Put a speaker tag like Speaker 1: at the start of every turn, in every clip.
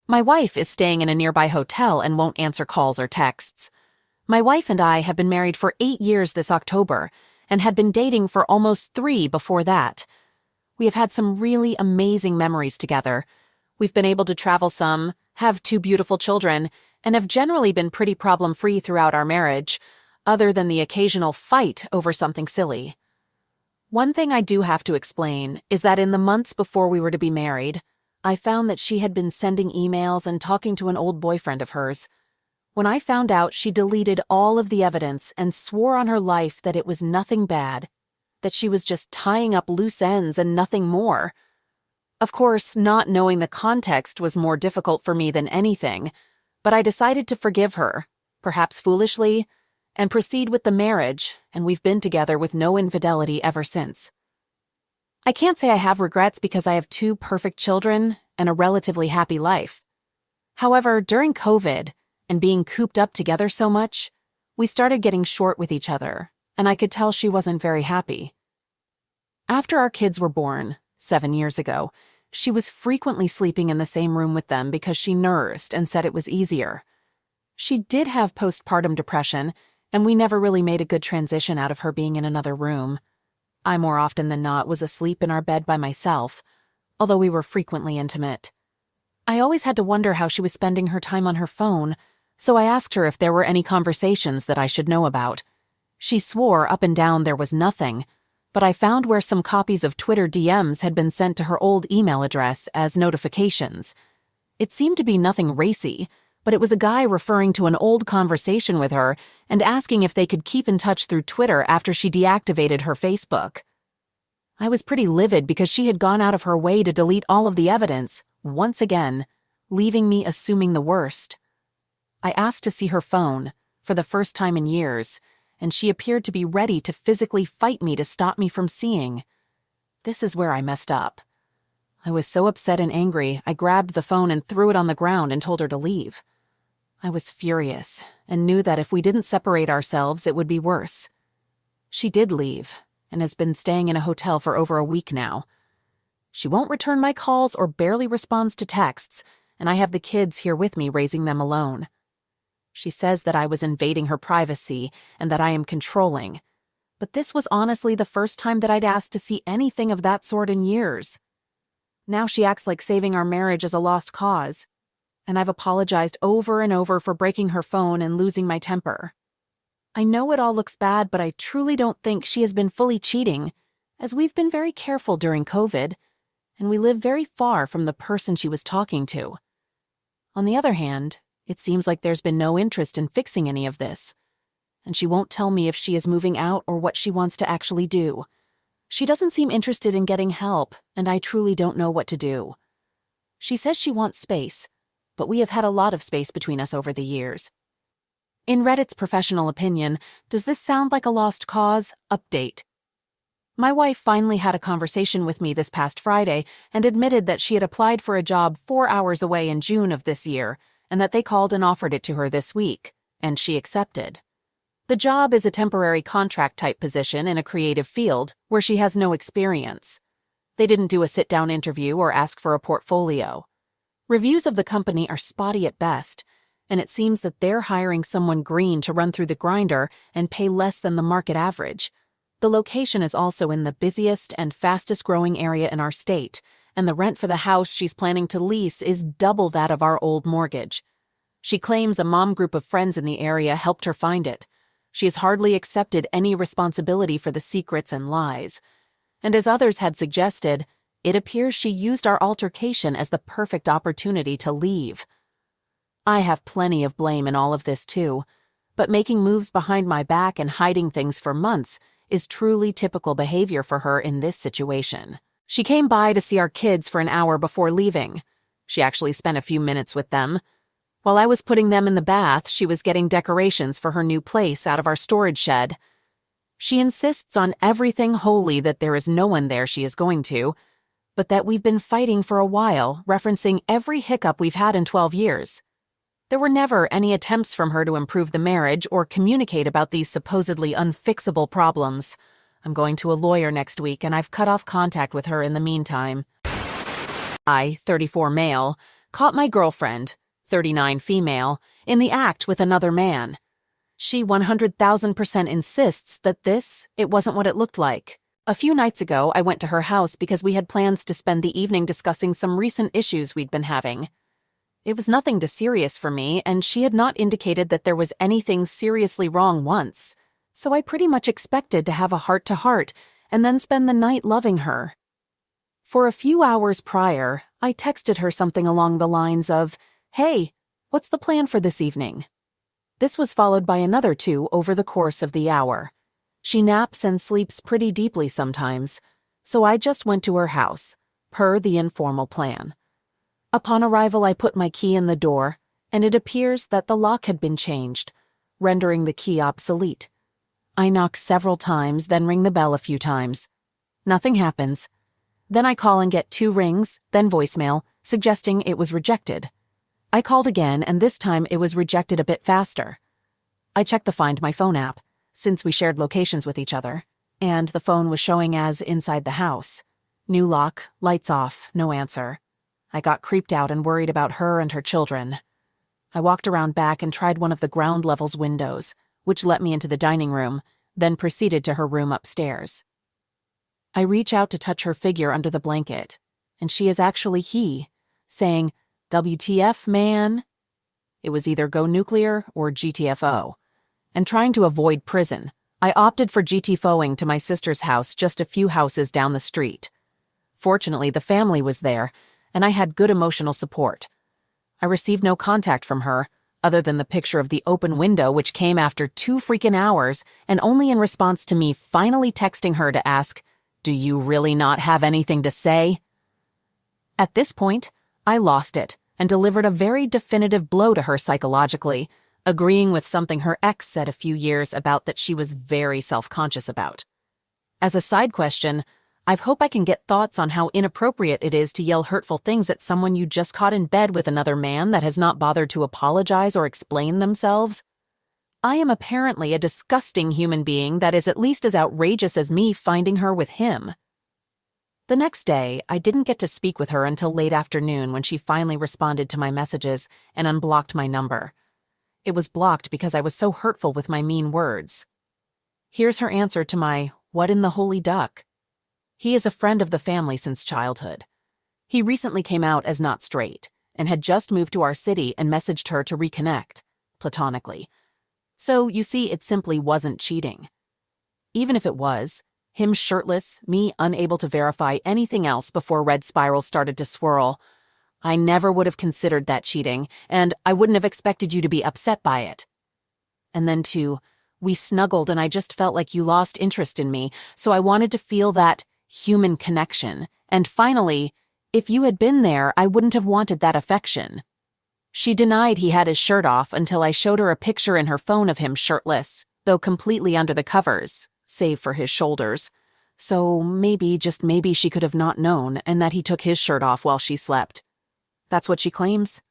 Speaker 1: My wife is staying in a nearby hotel and won't answer calls or texts. My wife and I have been married for 8 years this October and had been dating for almost 3 before that. We have had some really amazing memories together. We've been able to travel some, have 2 beautiful children, and have generally been pretty problem-free throughout our marriage, other than the occasional fight over something silly. One thing I do have to explain is that in the months before we were to be married, I found that she had been sending emails and talking to an old boyfriend of hers. When I found out, she deleted all of the evidence and swore on her life that it was nothing bad, that she was just tying up loose ends and nothing more. Of course, not knowing the context was more difficult for me than anything, but I decided to forgive her, perhaps foolishly, and proceed with the marriage, and we've been together with no infidelity ever since. I can't say I have regrets because I have 2 perfect children and a relatively happy life. However, during COVID and being cooped up together so much, we started getting short with each other, and I could tell she wasn't very happy. After our kids were born, 7 years ago, she was frequently sleeping in the same room with them because she nursed and said it was easier. She did have postpartum depression, and we never really made a good transition out of her being in another room. I more often than not was asleep in our bed by myself, although we were frequently intimate. I always had to wonder how she was spending her time on her phone, so I asked her if there were any conversations that I should know about. She swore up and down there was nothing, but I found where some copies of Twitter DMs had been sent to her old email address as notifications. It seemed to be nothing racy, but it was a guy referring to an old conversation with her and asking if they could keep in touch through Twitter after she deactivated her Facebook. I was pretty livid because she had gone out of her way to delete all of the evidence, once again, leaving me assuming the worst. I asked to see her phone, for the first time in years, and she appeared to be ready to physically fight me to stop me from seeing. This is where I messed up. I was so upset and angry, I grabbed the phone and threw it on the ground and told her to leave. I was furious and knew that if we didn't separate ourselves, it would be worse. She did leave and has been staying in a hotel for over a week now. She won't return my calls or barely responds to texts, and I have the kids here with me raising them alone. She says that I was invading her privacy and that I am controlling, but this was honestly the first time that I'd asked to see anything of that sort in years. Now she acts like saving our marriage is a lost cause, and I've apologized over and over for breaking her phone and losing my temper. I know it all looks bad, but I truly don't think she has been fully cheating, as we've been very careful during COVID, and we live very far from the person she was talking to. On the other hand, it seems like there's been no interest in fixing any of this, and she won't tell me if she is moving out or what she wants to actually do. She doesn't seem interested in getting help, and I truly don't know what to do. She says she wants space, but we have had a lot of space between us over the years. In Reddit's professional opinion, does this sound like a lost cause? Update. My wife finally had a conversation with me this past Friday and admitted that she had applied for a job 4 hours away in June of this year, and that they called and offered it to her this week, and she accepted. The job is a temporary contract-type position in a creative field where she has no experience. They didn't do a sit-down interview or ask for a portfolio. Reviews of the company are spotty at best, and it seems that they're hiring someone green to run through the grinder and pay less than the market average. The location is also in the busiest and fastest-growing area in our state, and the rent for the house she's planning to lease is double that of our old mortgage. She claims a mom group of friends in the area helped her find it. She has hardly accepted any responsibility for the secrets and lies. And as others had suggested, it appears she used our altercation as the perfect opportunity to leave. I have plenty of blame in all of this too, but making moves behind my back and hiding things for months is truly typical behavior for her in this situation. She came by to see our kids for an hour before leaving. She actually spent a few minutes with them. While I was putting them in the bath, she was getting decorations for her new place out of our storage shed. She insists on everything holy that there is no one there she is going to, but that we've been fighting for a while, referencing every hiccup we've had in 12 years. There were never any attempts from her to improve the marriage or communicate about these supposedly unfixable problems. I'm going to a lawyer next week, and I've cut off contact with her in the meantime. I, 34 male, caught my girlfriend, 39 female, in the act with another man. She 100,000% insists that it wasn't what it looked like. A few nights ago, I went to her house because we had plans to spend the evening discussing some recent issues we'd been having. It was nothing too serious for me, and she had not indicated that there was anything seriously wrong once, so I pretty much expected to have a heart-to-heart and then spend the night loving her. For a few hours prior, I texted her something along the lines of, "Hey, what's the plan for this evening?" This was followed by another 2 over the course of the hour. She naps and sleeps pretty deeply sometimes, so I just went to her house, per the informal plan. Upon arrival, I put my key in the door, and it appears that the lock had been changed, rendering the key obsolete. I knock several times, then ring the bell a few times. Nothing happens. Then I call and get 2 rings, then voicemail, suggesting it was rejected. I called again, and this time it was rejected a bit faster. I checked the Find My Phone app, since we shared locations with each other, and the phone was showing as inside the house. New lock, lights off, no answer. I got creeped out and worried about her and her children. I walked around back and tried one of the ground level's windows, which let me into the dining room, then proceeded to her room upstairs. I reach out to touch her figure under the blanket, and she is actually he, saying, "WTF, man?" It was either go nuclear or GTFO. And trying to avoid prison, I opted for GTFOing to my sister's house just a few houses down the street. Fortunately, the family was there, and I had good emotional support. I received no contact from her, other than the picture of the open window, which came after 2 freaking hours, and only in response to me finally texting her to ask, "Do you really not have anything to say?" At this point, I lost it and delivered a very definitive blow to her psychologically, agreeing with something her ex said a few years about that she was very self-conscious about. As a side question, I hope I can get thoughts on how inappropriate it is to yell hurtful things at someone you just caught in bed with another man that has not bothered to apologize or explain themselves. I am apparently a disgusting human being that is at least as outrageous as me finding her with him. The next day, I didn't get to speak with her until late afternoon when she finally responded to my messages and unblocked my number. It was blocked because I was so hurtful with my mean words. Here's her answer to my, "What in the holy duck?" He is a friend of the family since childhood. He recently came out as not straight and had just moved to our city and messaged her to reconnect, platonically. So, you see, it simply wasn't cheating. Even if it was, him shirtless, me unable to verify anything else before red spirals started to swirl, I never would have considered that cheating, and I wouldn't have expected you to be upset by it. And then, too, we snuggled and I just felt like you lost interest in me, so I wanted to feel that human connection. And finally, if you had been there, I wouldn't have wanted that affection. She denied he had his shirt off until I showed her a picture in her phone of him shirtless, though completely under the covers, save for his shoulders. So maybe, just maybe, she could have not known and that he took his shirt off while she slept. That's what she claims.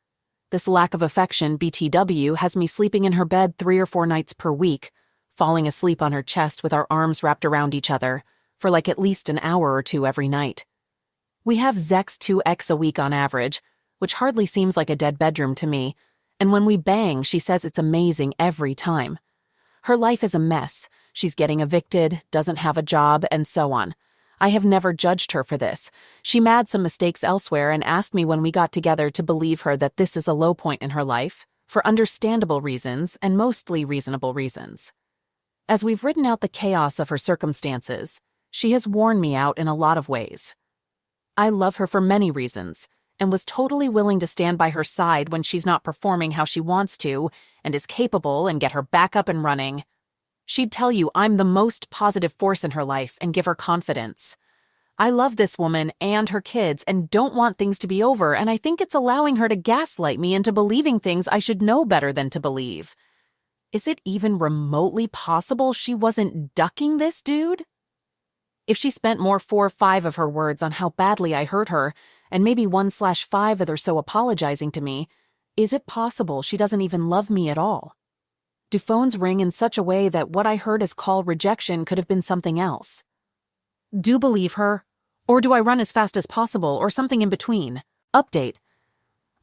Speaker 1: This lack of affection, BTW, has me sleeping in her bed 3 or 4 nights per week, falling asleep on her chest with our arms wrapped around each other, for like at least an hour or 2 every night. We have Zex 2x a week on average, which hardly seems like a dead bedroom to me, and when we bang, she says it's amazing every time. Her life is a mess. She's getting evicted, doesn't have a job, and so on. I have never judged her for this. She made some mistakes elsewhere and asked me when we got together to believe her that this is a low point in her life, for understandable reasons and mostly reasonable reasons. As we've written out the chaos of her circumstances, she has worn me out in a lot of ways. I love her for many reasons, and was totally willing to stand by her side when she's not performing how she wants to and is capable and get her back up and running. She'd tell you I'm the most positive force in her life and give her confidence. I love this woman and her kids and don't want things to be over, and I think it's allowing her to gaslight me into believing things I should know better than to believe. Is it even remotely possible she wasn't ducking this dude? If she spent more 4 or 5 of her words on how badly I hurt her, and maybe 1/5 of her so apologizing to me, is it possible she doesn't even love me at all? Do phones ring in such a way that what I heard as call rejection could have been something else? Do believe her? Or do I run as fast as possible or something in between? Update.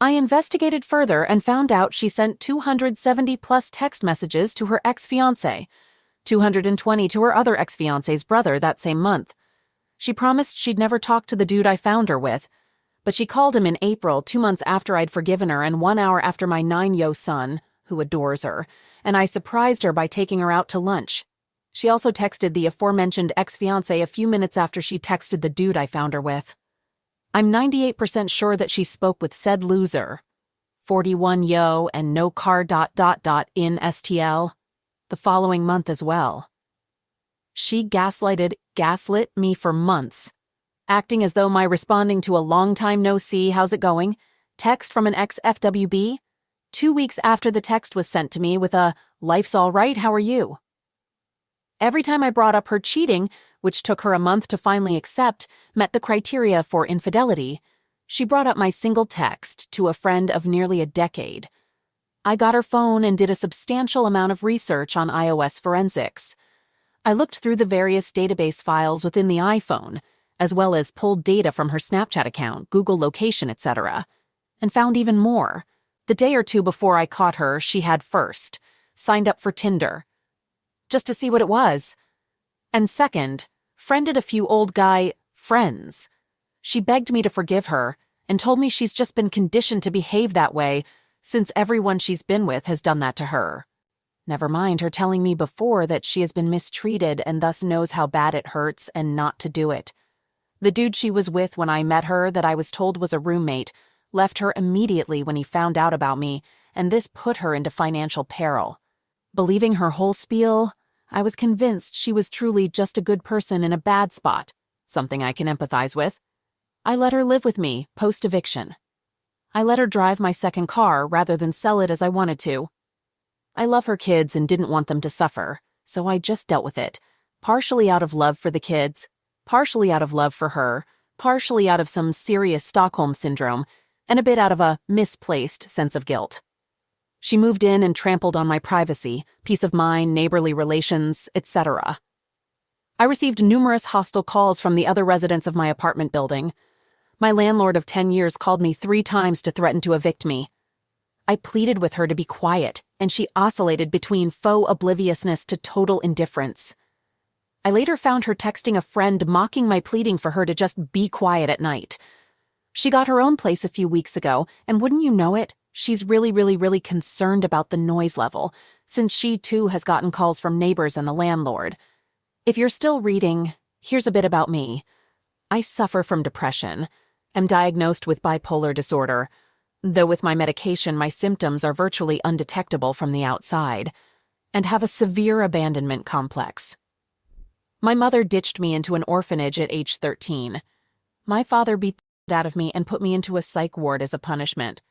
Speaker 1: I investigated further and found out she sent 270-plus text messages to her ex-fiancé, 220 to her other ex-fiancé's brother that same month. She promised she'd never talk to the dude I found her with, but she called him in April, 2 months after I'd forgiven her and 1 hour after my 9-year son, who adores her, and I surprised her by taking her out to lunch. She also texted the aforementioned ex-fiancé a few minutes after she texted the dude I found her with. I'm 98% sure that she spoke with said loser, 41 yo and no car in STL, the following month as well. She gaslit me for months, acting as though my responding to a long time no see, how's it going, text from an ex-FWB, 2 weeks after the text was sent to me with a, life's all right, how are you? Every time I brought up her cheating, which took her a month to finally accept, met the criteria for infidelity, she brought up my single text to a friend of nearly a decade. I got her phone and did a substantial amount of research on iOS forensics. I looked through the various database files within the iPhone, as well as pulled data from her Snapchat account, Google location, etc., and found even more. The day or two before I caught her, she had first signed up for Tinder, just to see what it was, and second, friended a few old guy friends. She begged me to forgive her and told me she's just been conditioned to behave that way since everyone she's been with has done that to her. Never mind her telling me before that she has been mistreated and thus knows how bad it hurts and not to do it. The dude she was with when I met her, that I was told was a roommate, left her immediately when he found out about me, and this put her into financial peril. Believing her whole spiel, I was convinced she was truly just a good person in a bad spot, something I can empathize with. I let her live with me post-eviction. I let her drive my second car rather than sell it as I wanted to. I love her kids and didn't want them to suffer, so I just dealt with it, partially out of love for the kids, partially out of love for her, partially out of some serious Stockholm syndrome, and a bit out of a misplaced sense of guilt. She moved in and trampled on my privacy, peace of mind, neighborly relations, etc. I received numerous hostile calls from the other residents of my apartment building. My landlord of 10 years called me 3 times to threaten to evict me. I pleaded with her to be quiet, and she oscillated between faux obliviousness to total indifference. I later found her texting a friend mocking my pleading for her to just be quiet at night. She got her own place a few weeks ago, and wouldn't you know it, she's really concerned about the noise level, since she too has gotten calls from neighbors and the landlord. If you're still reading, here's a bit about me. I suffer from depression, am diagnosed with bipolar disorder, though with my medication my symptoms are virtually undetectable from the outside, and have a severe abandonment complex. My mother ditched me into an orphanage at age 13. My father beat the shit out of me and put me into a psych ward as a punishment.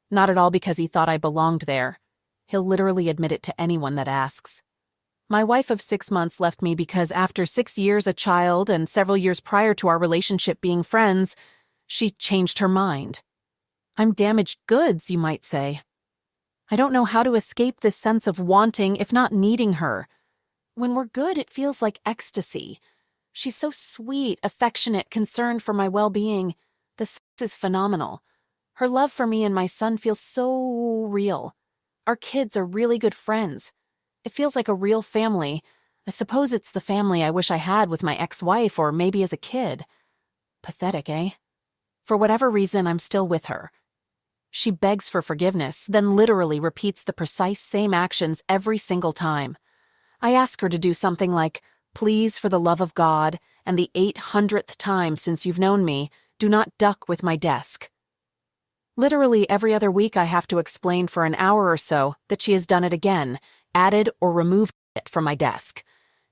Speaker 1: Not at all because he thought I belonged there. He'll literally admit it to anyone that asks. My wife of 6 months left me because after 6 years a child and several years prior to our relationship being friends, she changed her mind. I'm damaged goods, you might say. I don't know how to escape this sense of wanting, if not needing her. When we're good, it feels like ecstasy. She's so sweet, affectionate, concerned for my well-being. The sex is phenomenal. Her love for me and my son feels so real. Our kids are really good friends. It feels like a real family. I suppose it's the family I wish I had with my ex-wife or maybe as a kid. Pathetic, eh? For whatever reason, I'm still with her. She begs for forgiveness, then literally repeats the precise same actions every single time. I ask her to do something like, please, for the love of God, and the 800th time since you've known me, do not duck with my desk. Literally every other week I have to explain for an hour or so that she has done it again, added or removed it from my desk.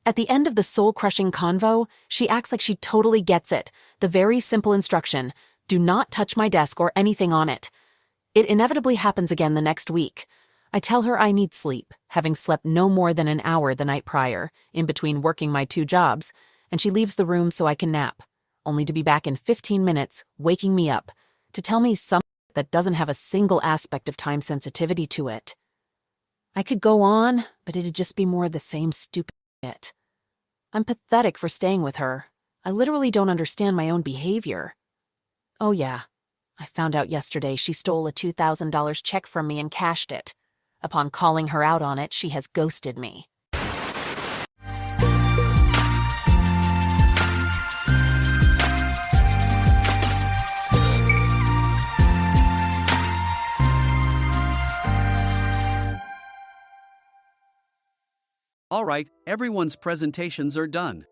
Speaker 1: At the end of the soul-crushing convo, she acts like she totally gets it, the very simple instruction, do not touch my desk or anything on it. It inevitably happens again the next week. I tell her I need sleep, having slept no more than an hour the night prior, in between working my 2 jobs, and she leaves the room so I can nap, only to be back in 15 minutes, waking me up, to tell me something that doesn't have a single aspect of time sensitivity to it. I could go on, but it'd just be more of the same stupid shit. I'm pathetic for staying with her. I literally don't understand my own behavior. Oh yeah, I found out yesterday she stole a $2,000 check from me and cashed it. Upon calling her out on it, she has ghosted me.
Speaker 2: All right, everyone's presentations are done.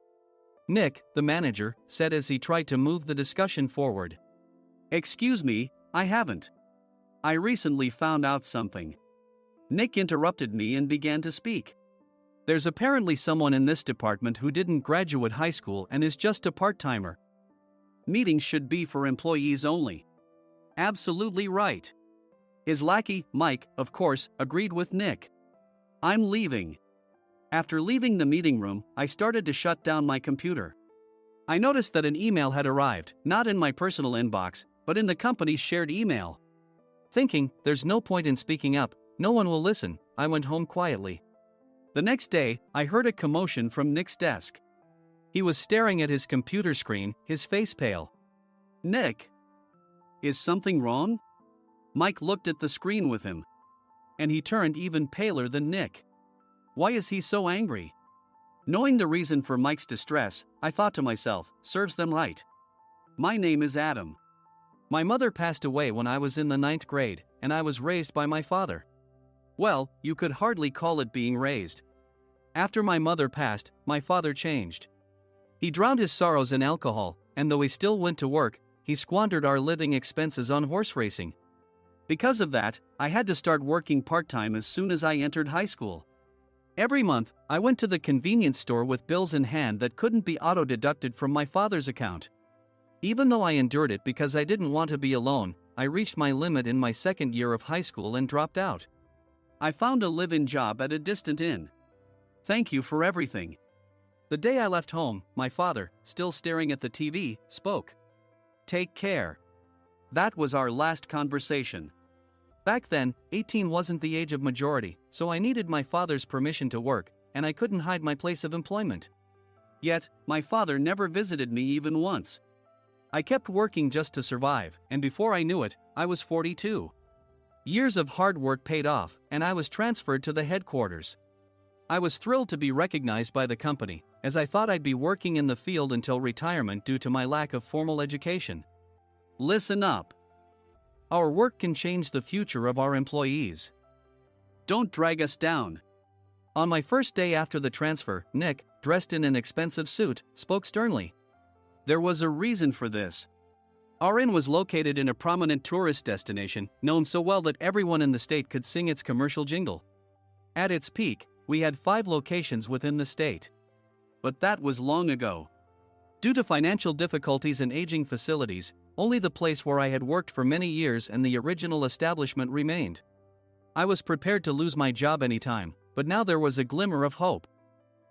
Speaker 2: Nick, the manager, said as he tried to move the discussion forward. Excuse me, I haven't. I recently found out something. Nick interrupted me and began to speak. There's apparently someone in this department who didn't graduate high school and is just a part-timer. Meetings should be for employees only. Absolutely right. His lackey, Mike, of course, agreed with Nick. I'm leaving. After leaving the meeting room, I started to shut down my computer. I noticed that an email had arrived, not in my personal inbox, but in the company's shared email. Thinking, there's no point in speaking up, no one will listen, I went home quietly. The next day, I heard a commotion from Nick's desk. He was staring at his computer screen, his face pale. Nick! Is something wrong? Mike looked at the screen with him. And he turned even paler than Nick. Why is he so angry? Knowing the reason for Mike's distress, I thought to myself, serves them right. My name is Adam. My mother passed away when I was in the 9th grade, and I was raised by my father. Well, you could hardly call it being raised. After my mother passed, my father changed. He drowned his sorrows in alcohol, and though he still went to work, he squandered our living expenses on horse racing. Because of that, I had to start working part-time as soon as I entered high school. Every month, I went to the convenience store with bills in hand that couldn't be auto-deducted from my father's account. Even though I endured it because I didn't want to be alone, I reached my limit in my second year of high school and dropped out. I found a live-in job at a distant inn. Thank you for everything. The day I left home, my father, still staring at the TV, spoke. Take care. That was our last conversation. Back then, 18 wasn't the age of majority, so I needed my father's permission to work, and I couldn't hide my place of employment. Yet, my father never visited me even once. I kept working just to survive, and before I knew it, I was 42. Years of hard work paid off, and I was transferred to the headquarters. I was thrilled to be recognized by the company, as I thought I'd be working in the field until retirement due to my lack of formal education. Listen up. Our work can change the future of our employees. Don't drag us down. On my first day after the transfer, Nick, dressed in an expensive suit, spoke sternly. There was a reason for this. Our inn was located in a prominent tourist destination, known so well that everyone in the state could sing its commercial jingle. At its peak, we had 5 locations within the state. But that was long ago. Due to financial difficulties and aging facilities, only the place where I had worked for many years and the original establishment remained. I was prepared to lose my job anytime, but now there was a glimmer of hope.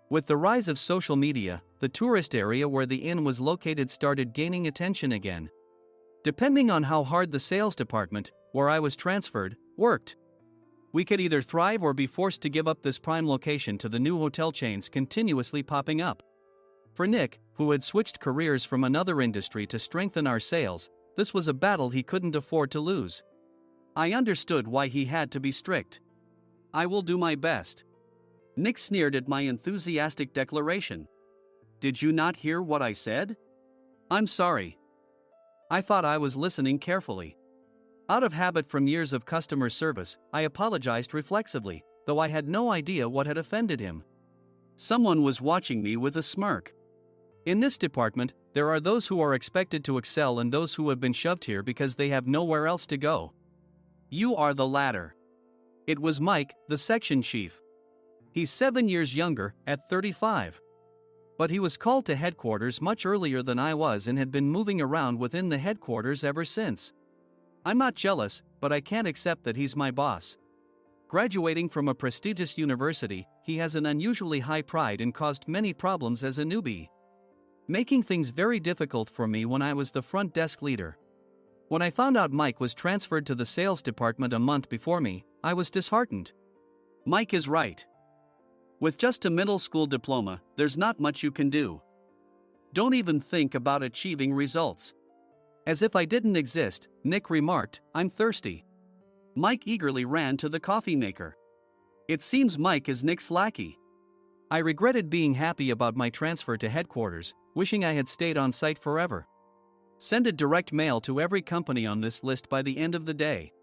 Speaker 2: With the rise of social media, the tourist area where the inn was located started gaining attention again. Depending on how hard the sales department, where I was transferred, worked, we could either thrive or be forced to give up this prime location to the new hotel chains continuously popping up. For Nick, who had switched careers from another industry to strengthen our sales, this was a battle he couldn't afford to lose. I understood why he had to be strict. I will do my best. Nick sneered at my enthusiastic declaration. Did you not hear what I said? I'm sorry. I thought I was listening carefully. Out of habit from years of customer service, I apologized reflexively, though I had no idea what had offended him. Someone was watching me with a smirk. In this department, there are those who are expected to excel and those who have been shoved here because they have nowhere else to go. You are the latter. It was Mike, the section chief. He's 7 years younger, at 35. But he was called to headquarters much earlier than I was and had been moving around within the headquarters ever since. I'm not jealous, but I can't accept that he's my boss. Graduating from a prestigious university, he has an unusually high pride and caused many problems as a newbie, making things very difficult for me when I was the front desk leader. When I found out Mike was transferred to the sales department a month before me, I was disheartened. Mike is right. With just a middle school diploma, there's not much you can do. Don't even think about achieving results. As if I didn't exist, Nick remarked, "I'm thirsty." Mike eagerly ran to the coffee maker. It seems Mike is Nick's lackey. I regretted being happy about my transfer to headquarters, wishing I had stayed on site forever. Send a direct mail to every company on this list by the end of the day.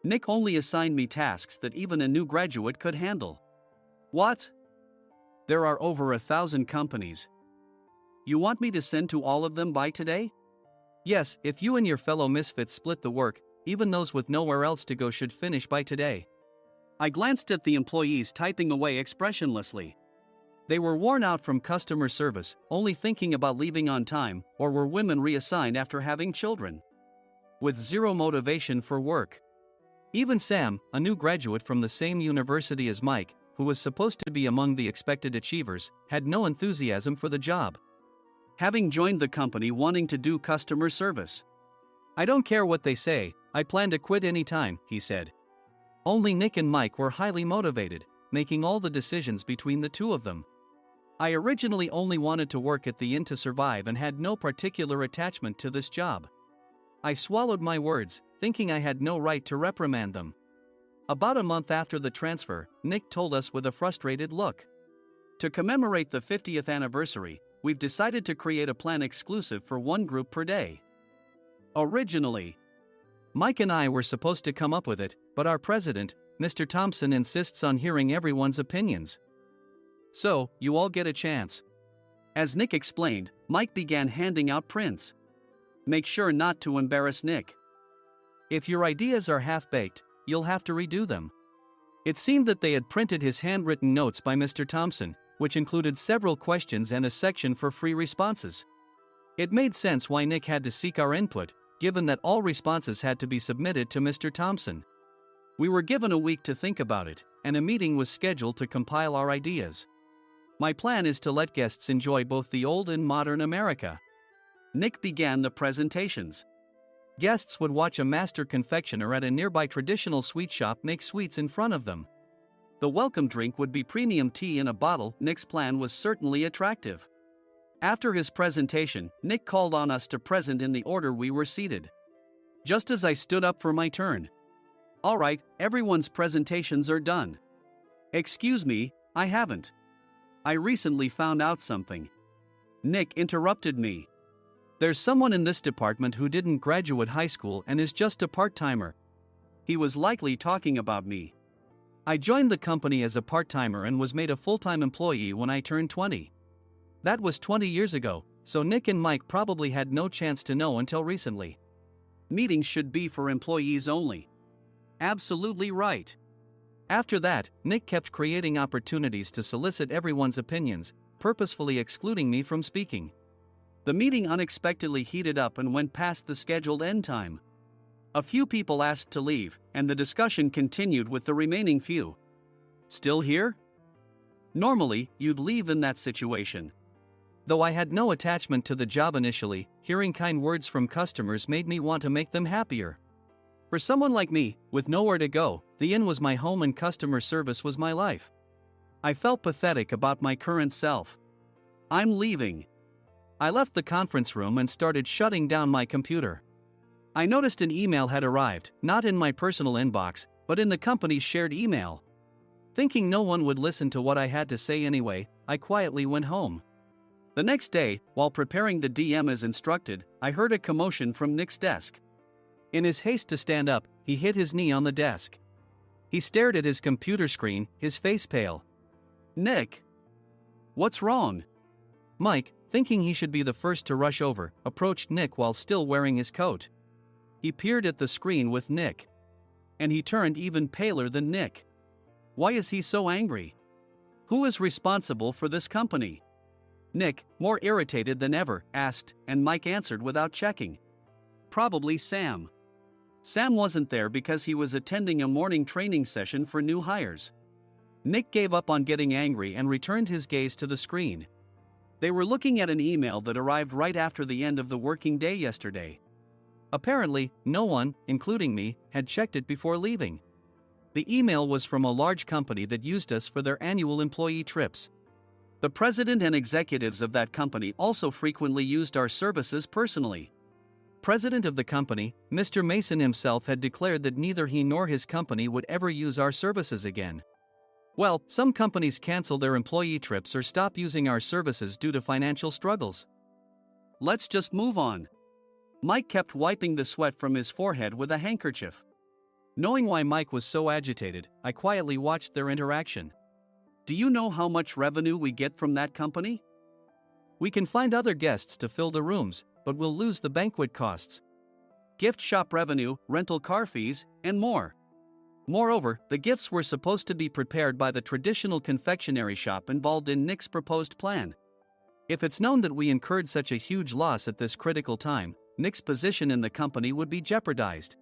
Speaker 2: Nick only assigned me tasks that even a new graduate could handle. What? There are over 1,000 companies. You want me to send to all of them by today? Yes, if you and your fellow misfits split the work, even those with nowhere else to go should finish by today. I glanced at the employees typing away expressionlessly. They were worn out from customer service, only thinking about leaving on time, or were women reassigned after having children. With zero motivation for work. Even Sam, a new graduate from the same university as Mike, who was supposed to be among the expected achievers, had no enthusiasm for the job. Having joined the company wanting to do customer service. I don't care what they say, I plan to quit anytime, he said. Only Nick and Mike were highly motivated, making all the decisions between the two of them. I originally only wanted to work at the inn to survive and had no particular attachment to this job. I swallowed my words, thinking I had no right to reprimand them. About a month after the transfer, Nick told us with a frustrated look. To commemorate the 50th anniversary, we've decided to create a plan exclusive for one group per day. Originally, Mike and I were supposed to come up with it, but our president, Mr. Thompson, insists on hearing everyone's opinions. So, you all get a chance. As Nick explained, Mike began handing out prints. Make sure not to embarrass Nick. If your ideas are half-baked, you'll have to redo them. It seemed that they had printed his handwritten notes by Mr. Thompson, which included several questions and a section for free responses. It made sense why Nick had to seek our input, given that all responses had to be submitted to Mr. Thompson. We were given a week to think about it, and a meeting was scheduled to compile our ideas. My plan is to let guests enjoy both the old and modern America. Nick began the presentations. Guests would watch a master confectioner at a nearby traditional sweet shop make sweets in front of them. The welcome drink would be premium tea in a bottle. Nick's plan was certainly attractive. After his presentation, Nick called on us to present in the order we were seated. Just as I stood up for my turn. All right, everyone's presentations are done. Excuse me, I haven't. I recently found out something. Nick interrupted me. There's someone in this department who didn't graduate high school and is just a part-timer. He was likely talking about me. I joined the company as a part-timer and was made a full-time employee when I turned 20. That was 20 years ago, so Nick and Mike probably had no chance to know until recently. Meetings should be for employees only. Absolutely right. After that, Nick kept creating opportunities to solicit everyone's opinions, purposefully excluding me from speaking. The meeting unexpectedly heated up and went past the scheduled end time. A few people asked to leave, and the discussion continued with the remaining few. Still here? Normally, you'd leave in that situation. Though I had no attachment to the job initially, hearing kind words from customers made me want to make them happier. For someone like me, with nowhere to go, the inn was my home and customer service was my life. I felt pathetic about my current self. I'm leaving. I left the conference room and started shutting down my computer. I noticed an email had arrived, not in my personal inbox, but in the company's shared email. Thinking no one would listen to what I had to say anyway, I quietly went home. The next day, while preparing the DM as instructed, I heard a commotion from Nick's desk. In his haste to stand up, he hit his knee on the desk. He stared at his computer screen, his face pale. Nick! What's wrong? Mike, thinking he should be the first to rush over, approached Nick while still wearing his coat. He peered at the screen with Nick. And he turned even paler than Nick. Why is he so angry? Who is responsible for this company? Nick, more irritated than ever, asked, and Mike answered without checking. Probably Sam. Sam wasn't there because he was attending a morning training session for new hires. Nick gave up on getting angry and returned his gaze to the screen. They were looking at an email that arrived right after the end of the working day yesterday. Apparently, no one, including me, had checked it before leaving. The email was from a large company that used us for their annual employee trips. The president and executives of that company also frequently used our services personally. President of the company, Mr. Mason himself had declared that neither he nor his company would ever use our services again. Well, some companies cancel their employee trips or stop using our services due to financial struggles. Let's just move on. Mike kept wiping the sweat from his forehead with a handkerchief. Knowing why Mike was so agitated, I quietly watched their interaction. Do you know how much revenue we get from that company? We can find other guests to fill the rooms, but we'll lose the banquet costs, gift shop revenue, rental car fees, and more. Moreover, the gifts were supposed to be prepared by the traditional confectionery shop involved in Nick's proposed plan. If it's known that we incurred such a huge loss at this critical time, Nick's position in the company would be jeopardized.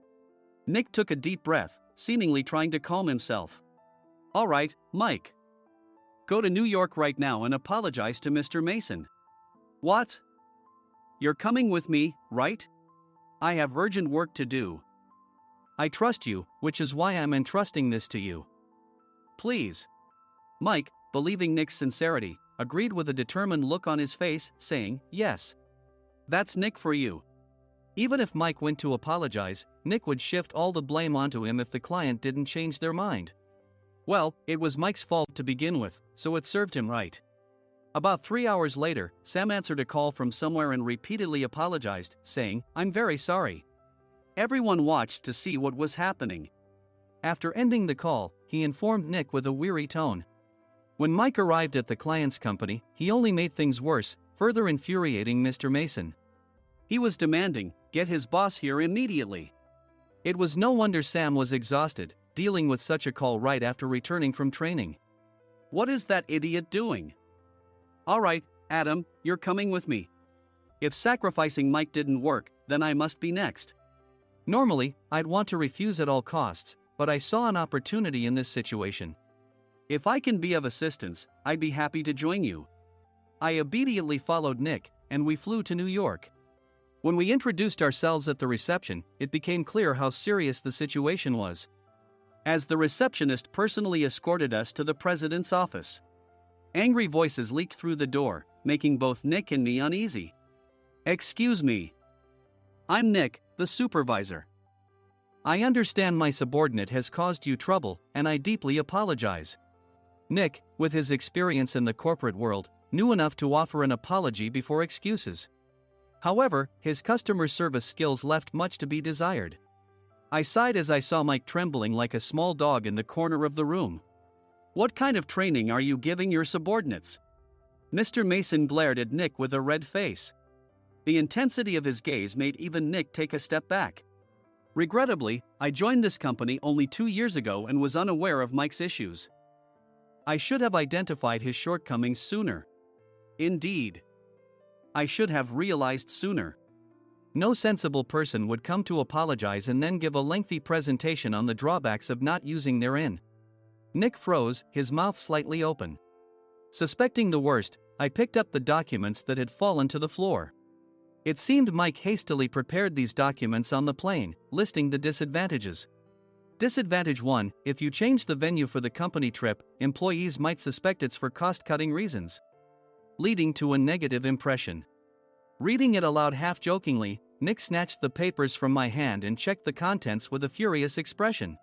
Speaker 2: Nick took a deep breath, seemingly trying to calm himself. All right, Mike. Go to New York right now and apologize to Mr. Mason. What? You're coming with me, right? I have urgent work to do. I trust you, which is why I'm entrusting this to you. Please. Mike, believing Nick's sincerity, agreed with a determined look on his face, saying, yes. That's Nick for you. Even if Mike went to apologize, Nick would shift all the blame onto him if the client didn't change their mind. Well, it was Mike's fault to begin with, so it served him right. About 3 hours later, Sam answered a call from somewhere and repeatedly apologized, saying, I'm very sorry. Everyone watched to see what was happening. After ending the call, he informed Nick with a weary tone. When Mike arrived at the client's company, he only made things worse, further infuriating Mr. Mason. He was demanding, get his boss here immediately. It was no wonder Sam was exhausted, dealing with such a call right after returning from training. What is that idiot doing? All right, Adam, you're coming with me. If sacrificing Mike didn't work, then I must be next. Normally, I'd want to refuse at all costs, but I saw an opportunity in this situation. If I can be of assistance, I'd be happy to join you. I obediently followed Nick, and we flew to New York. When we introduced ourselves at the reception, it became clear how serious the situation was. As the receptionist personally escorted us to the president's office. Angry voices leaked through the door, making both Nick and me uneasy. Excuse me. I'm Nick, the supervisor. I understand my subordinate has caused you trouble, and I deeply apologize. Nick, with his experience in the corporate world, knew enough to offer an apology before excuses. However, his customer service skills left much to be desired. I sighed as I saw Mike trembling like a small dog in the corner of the room. What kind of training are you giving your subordinates? Mr. Mason glared at Nick with a red face. The intensity of his gaze made even Nick take a step back. Regrettably, I joined this company only 2 years ago and was unaware of Mike's issues. I should have identified his shortcomings sooner. Indeed. I should have realized sooner. No sensible person would come to apologize and then give a lengthy presentation on the drawbacks of not using their in. Nick froze, his mouth slightly open. Suspecting the worst, I picked up the documents that had fallen to the floor. It seemed Mike hastily prepared these documents on the plane, listing the disadvantages. Disadvantage 1: if you change the venue for the company trip, employees might suspect it's for cost-cutting reasons, leading to a negative impression. Reading it aloud half-jokingly, Nick snatched the papers from my hand and checked the contents with a furious expression.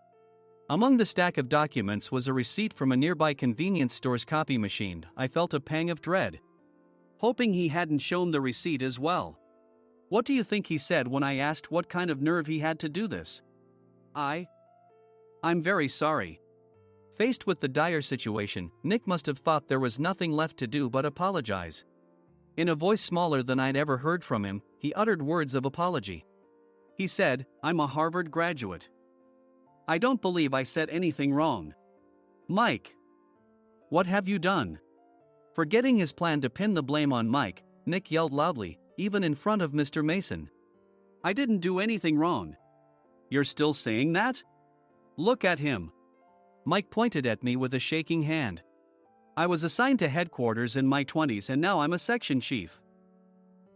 Speaker 2: Among the stack of documents was a receipt from a nearby convenience store's copy machine. I felt a pang of dread, hoping he hadn't shown the receipt as well. What do you think he said when I asked what kind of nerve he had to do this? I'm very sorry. Faced with the dire situation, Nick must have thought there was nothing left to do but apologize. In a voice smaller than I'd ever heard from him, he uttered words of apology. He said, I'm a Harvard graduate. I don't believe I said anything wrong. Mike. What have you done? Forgetting his plan to pin the blame on Mike, Nick yelled loudly, even in front of Mr. Mason. I didn't do anything wrong. You're still saying that? Look at him. Mike pointed at me with a shaking hand. I was assigned to headquarters in my 20s and now I'm a section chief.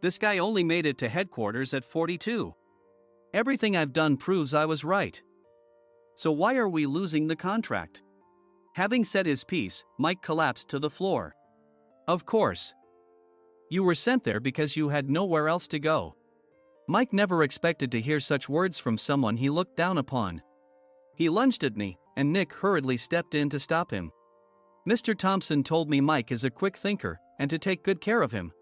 Speaker 2: This guy only made it to headquarters at 42. Everything I've done proves I was right. So why are we losing the contract? Having said his piece, Mike collapsed to the floor. Of course. You were sent there because you had nowhere else to go. Mike never expected to hear such words from someone he looked down upon. He lunged at me, and Nick hurriedly stepped in to stop him. Mr. Thompson told me Mike is a quick thinker, and to take good care of him.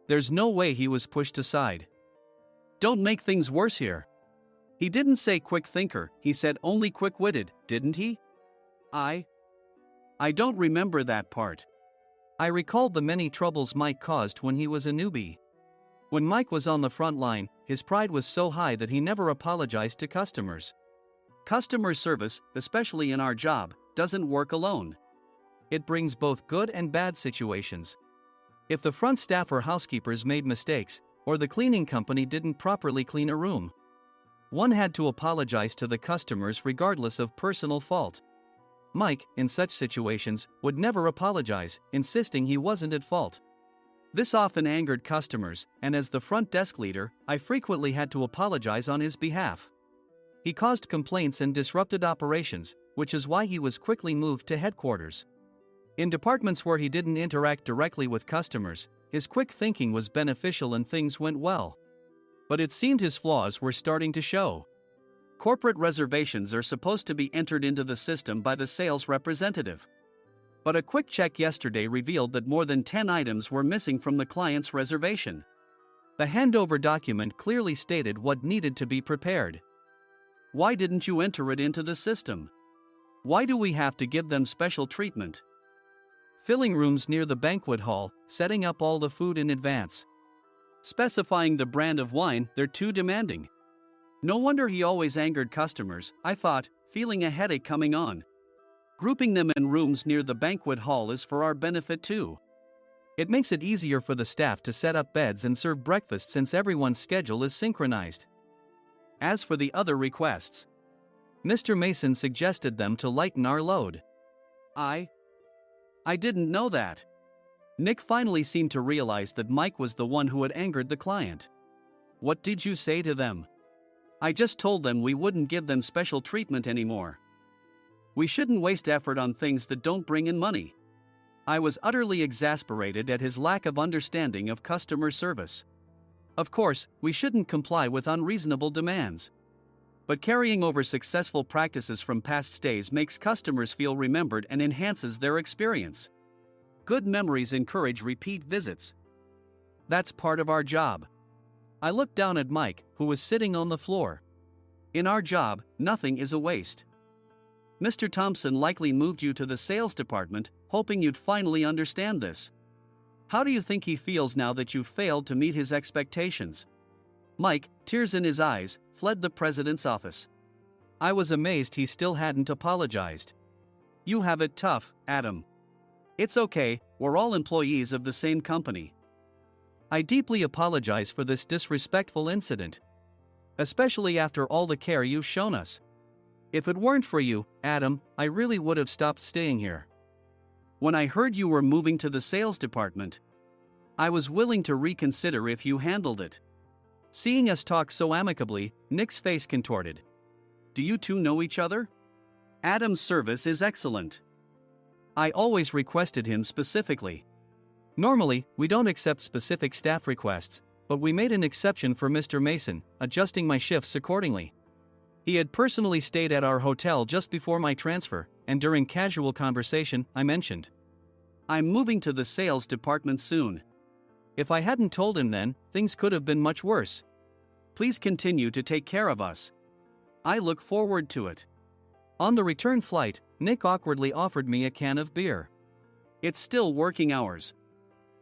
Speaker 2: There's no way he was pushed aside. Don't make things worse here. He didn't say quick thinker, he said only quick-witted, didn't he? I don't remember that part. I recalled the many troubles Mike caused when he was a newbie. When Mike was on the front line, his pride was so high that he never apologized to customers. Customer service, especially in our job, doesn't work alone. It brings both good and bad situations. If the front staff or housekeepers made mistakes, or the cleaning company didn't properly clean a room, one had to apologize to the customers regardless of personal fault. Mike, in such situations, would never apologize, insisting he wasn't at fault. This often angered customers, and as the front desk leader, I frequently had to apologize on his behalf. He caused complaints and disrupted operations, which is why he was quickly moved to headquarters. In departments where he didn't interact directly with customers, his quick thinking was beneficial and things went well. But it seemed his flaws were starting to show. Corporate reservations are supposed to be entered into the system by the sales representative. But a quick check yesterday revealed that more than 10 items were missing from the client's reservation. The handover document clearly stated what needed to be prepared. Why didn't you enter it into the system? Why do we have to give them special treatment? Filling rooms near the banquet hall, setting up all the food in advance. Specifying the brand of wine, they're too demanding. No wonder he always angered customers, I thought, feeling a headache coming on. Grouping them in rooms near the banquet hall is for our benefit too. It makes it easier for the staff to set up beds and serve breakfast since everyone's schedule is synchronized. As for the other requests, Mr. Mason suggested them to lighten our load. I didn't know that. Nick finally seemed to realize that Mike was the one who had angered the client. What did you say to them? I just told them we wouldn't give them special treatment anymore. We shouldn't waste effort on things that don't bring in money. I was utterly exasperated at his lack of understanding of customer service. Of course, we shouldn't comply with unreasonable demands. But carrying over successful practices from past stays makes customers feel remembered and enhances their experience. Good memories encourage repeat visits. That's part of our job. I looked down at Mike, who was sitting on the floor. In our job, nothing is a waste. Mr. Thompson likely moved you to the sales department, hoping you'd finally understand this. How do you think he feels now that you failed to meet his expectations? Mike, tears in his eyes, fled the president's office. I was amazed he still hadn't apologized. You have it tough, Adam. It's okay, we're all employees of the same company. I deeply apologize for this disrespectful incident. Especially after all the care you've shown us. If it weren't for you, Adam, I really would have stopped staying here. When I heard you were moving to the sales department, I was willing to reconsider if you handled it. Seeing us talk so amicably, Nick's face contorted. Do you two know each other? Adam's service is excellent. I always requested him specifically. Normally, we don't accept specific staff requests, but we made an exception for Mr. Mason, adjusting my shifts accordingly. He had personally stayed at our hotel just before my transfer, and during casual conversation, I mentioned, I'm moving to the sales department soon. If I hadn't told him then, things could have been much worse. Please continue to take care of us. I look forward to it. On the return flight, Nick awkwardly offered me a can of beer. It's still working hours.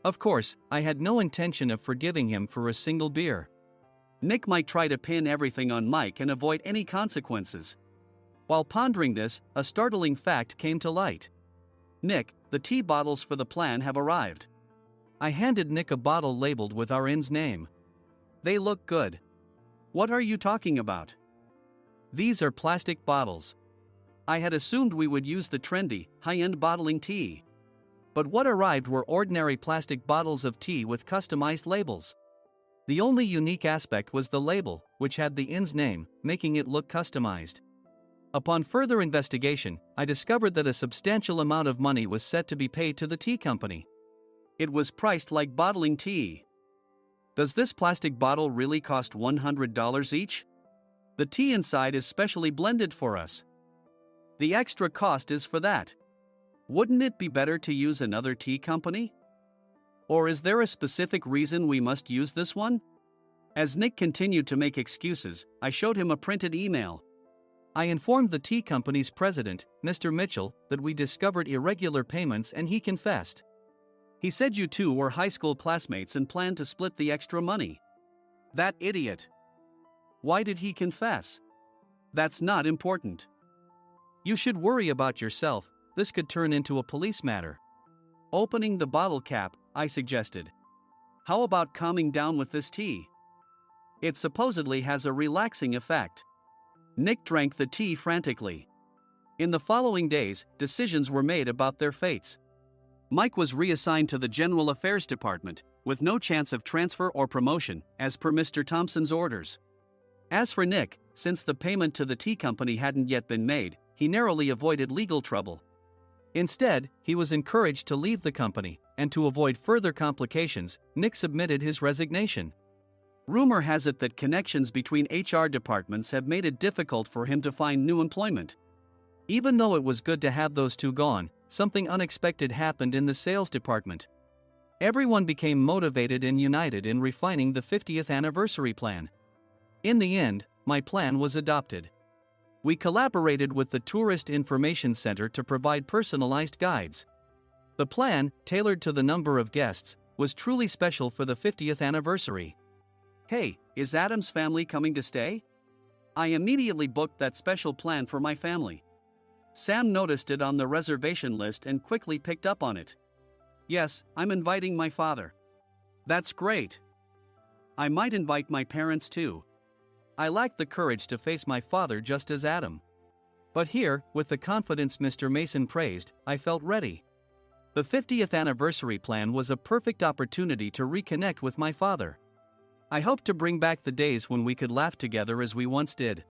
Speaker 2: Of course, I had no intention of forgiving him for a single beer. Nick might try to pin everything on Mike and avoid any consequences. While pondering this, a startling fact came to light. Nick, the tea bottles for the plan have arrived. I handed Nick a bottle labeled with our inn's name. They look good. What are you talking about? These are plastic bottles. I had assumed we would use the trendy, high-end bottling tea. But what arrived were ordinary plastic bottles of tea with customized labels. The only unique aspect was the label, which had the inn's name, making it look customized. Upon further investigation, I discovered that a substantial amount of money was set to be paid to the tea company. It was priced like bottling tea. Does this plastic bottle really cost $100 each? The tea inside is specially blended for us. The extra cost is for that. Wouldn't it be better to use another tea company? Or is there a specific reason we must use this one? As Nick continued to make excuses, I showed him a printed email. I informed the tea company's president, Mr. Mitchell, that we discovered irregular payments and he confessed. He said you two were high school classmates and planned to split the extra money. That idiot. Why did he confess? That's not important. You should worry about yourself, this could turn into a police matter. Opening the bottle cap, I suggested. How about calming down with this tea? It supposedly has a relaxing effect. Nick drank the tea frantically. In the following days, decisions were made about their fates. Mike was reassigned to the General Affairs Department, with no chance of transfer or promotion, as per Mr. Thompson's orders. As for Nick, since the payment to the tea company hadn't yet been made, he narrowly avoided legal trouble. Instead, he was encouraged to leave the company, and to avoid further complications, Nick submitted his resignation. Rumor has it that connections between HR departments have made it difficult for him to find new employment. Even though it was good to have those two gone, something unexpected happened in the sales department. Everyone became motivated and united in refining the 50th anniversary plan. In the end, my plan was adopted. We collaborated with the Tourist Information Center to provide personalized guides. The plan, tailored to the number of guests, was truly special for the 50th anniversary. Hey, is Adam's family coming to stay? I immediately booked that special plan for my family. Sam noticed it on the reservation list and quickly picked up on it. Yes, I'm inviting my father. That's great. I might invite my parents too. I lacked the courage to face my father just as Adam. But here, with the confidence Mr. Mason praised, I felt ready. The 50th anniversary plan was a perfect opportunity to reconnect with my father. I hoped to bring back the days when we could laugh together as we once did.